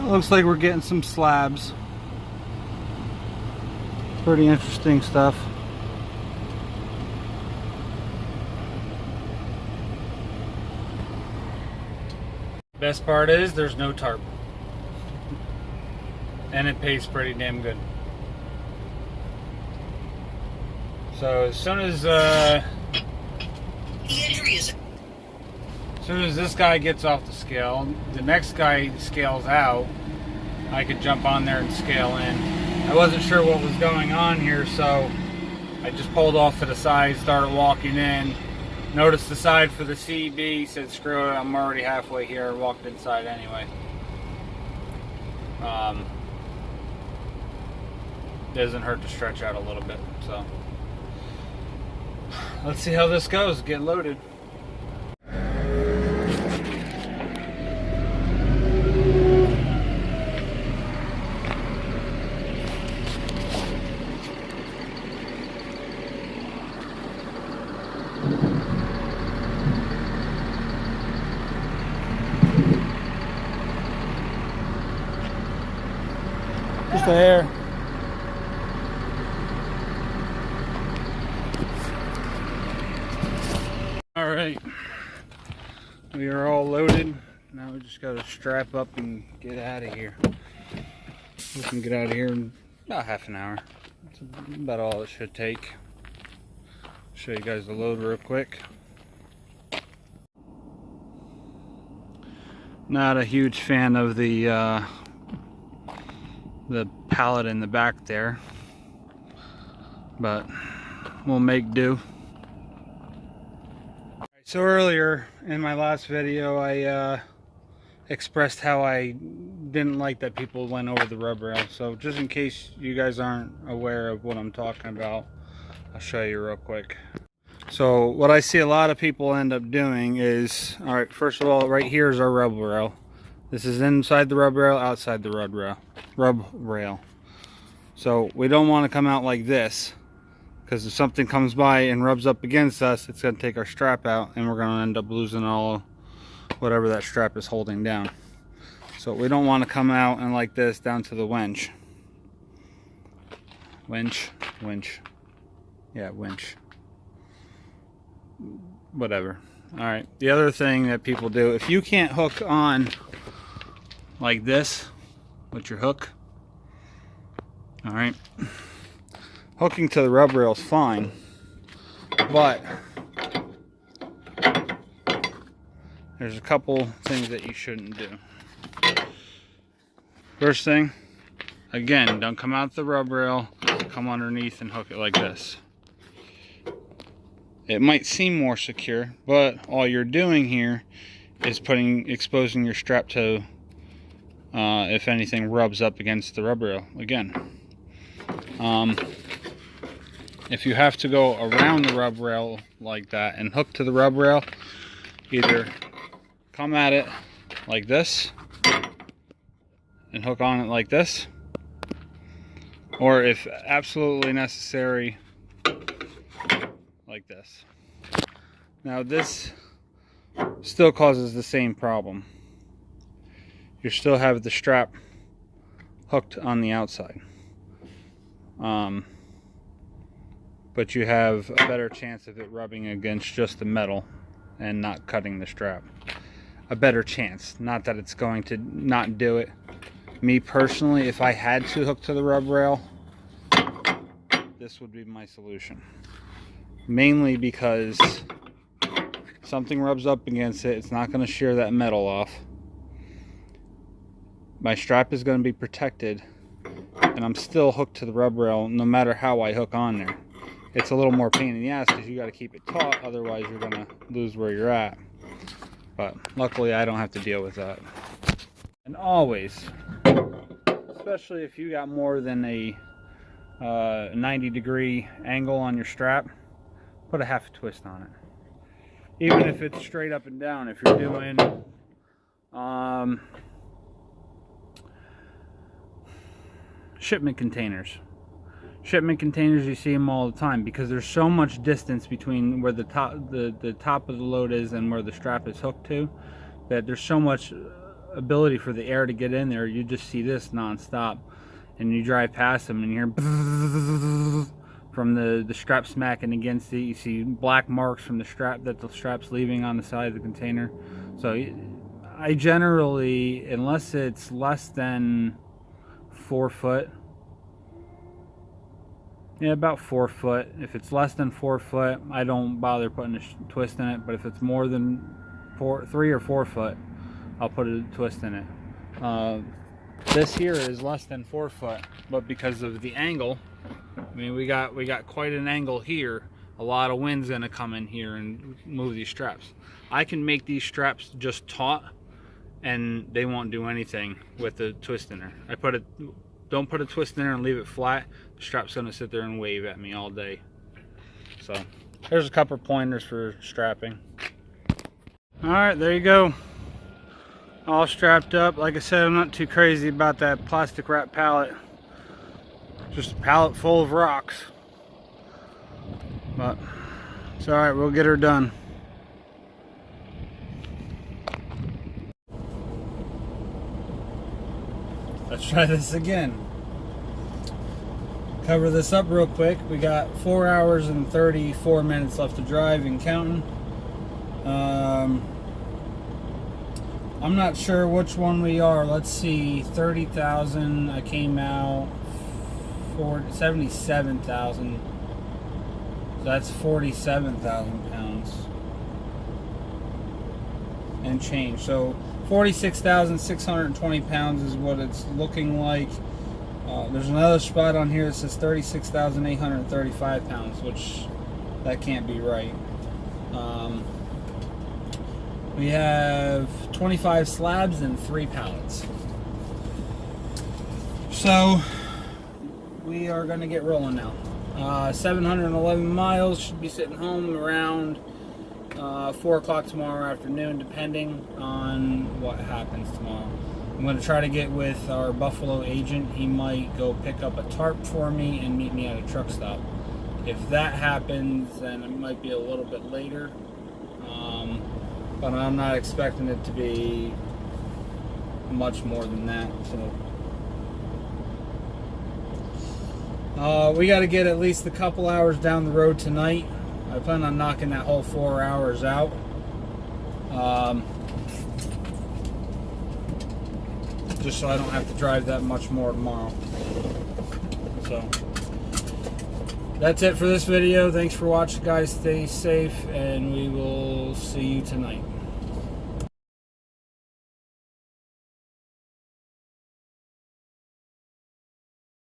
Well, looks like we're getting some slabs. Pretty interesting stuff. Best part is there's no tarp. And it pays pretty damn good. So as soon as this guy gets off the scale, the next guy scales out, I could jump on there and scale in. I wasn't sure what was going on here, so I just pulled off to the side, started walking in. Noticed the side for the CB, said screw it, I'm already halfway here, walked inside anyway. Doesn't hurt to stretch out a little bit, so. Let's see how this goes, get loaded. Just a hair. All right, we are all loaded. Now we just got to strap up and get out of here. We can get out of here in about half an hour. That's about all it should take. Show you guys the load real quick. Not a huge fan of the pallet in the back there, but we'll make do. So earlier in my last video, I expressed how I didn't like that people went over the rub rail. So just in case you guys aren't aware of what I'm talking about, I'll show you real quick. So what I see a lot of people end up doing is, all right, first of all, right here is our rub rail. This is inside the rub rail, outside the rub rail. So we don't want to come out like this, because if something comes by and rubs up against us, it's going to take our strap out and we're going to end up losing all whatever that strap is holding down. So we don't want to come out and like this down to the winch. Winch. Yeah, winch. Whatever. Alright, the other thing that people do, if you can't hook on like this with your hook, alright, hooking to the rub rail is fine, but there's a couple things that you shouldn't do. First thing, again, don't come out the rub rail, come underneath and hook it like this. It might seem more secure, but all you're doing here is exposing your strap to, if anything rubs up against the rub rail again. If you have to go around the rub rail like that and hook to the rub rail, either come at it like this and hook on it like this, or if absolutely necessary, like this. Now this still causes the same problem. You still have the strap hooked on the outside. But you have a better chance of it rubbing against just the metal and not cutting the strap. A better chance, not that it's going to not do it. Me personally, if I had to hook to the rub rail, this would be my solution. Mainly because something rubs up against it, it's not going to shear that metal off. My strap is going to be protected, and I'm still hooked to the rub rail no matter how I hook on there. It's a little more pain in the ass because you got to keep it taut, otherwise you're going to lose where you're at. But luckily I don't have to deal with that. And always, especially if you got more than a 90-degree angle on your strap, put a half a twist on it. Even if it's straight up and down, if you're doing shipment containers. Shipment containers, you see them all the time because there's so much distance between where the top of the load is and where the strap is hooked to, that there's so much ability for the air to get in there, you just see this nonstop, and you drive past them and you hear from the strap smacking against it. You see black marks from the strap that the strap's leaving on the side of the container. So I generally, unless it's less than 4 foot, yeah, about 4 foot. If it's less than 4 foot, I don't bother putting a twist in it. But if it's more than 3 or 4 foot, I'll put a twist in it. This here is less than 4 foot, but because of the angle, I mean, we got quite an angle here. A lot of wind's gonna come in here and move these straps. I can make these straps just taut, and they won't do anything with the twist in there. Don't put a twist in there and leave it flat. The strap's gonna sit there and wave at me all day. So there's a couple pointers for strapping. All right, there you go. All strapped up. Like I said, I'm not too crazy about that plastic wrap pallet. Just a pallet full of rocks. But it's all right, we'll get her done. Let's try this again. Cover this up real quick. We got 4 hours and 34 minutes left to drive and counting. I'm not sure which one we are. Let's see, 30,000. I came out 77,000. So that's 47,000 pounds and change. So 46,620 pounds is what it's looking like. There's another spot on here that says 36,835 pounds, which that can't be right. We have 25 slabs and 3 pallets. So we are going to get rolling now. 711 miles, should be sitting home around 4 o'clock tomorrow afternoon, depending on what happens tomorrow. I'm going to try to get with our Buffalo agent. He might go pick up a tarp for me and meet me at a truck stop. If that happens, then it might be a little bit later. But I'm not expecting it to be much more than that. So we got to get at least a couple hours down the road tonight. I plan on knocking that whole 4 hours out. Just so I don't have to drive that much more tomorrow. So that's it for this video. Thanks for watching, guys. Stay safe, and we will see you tonight.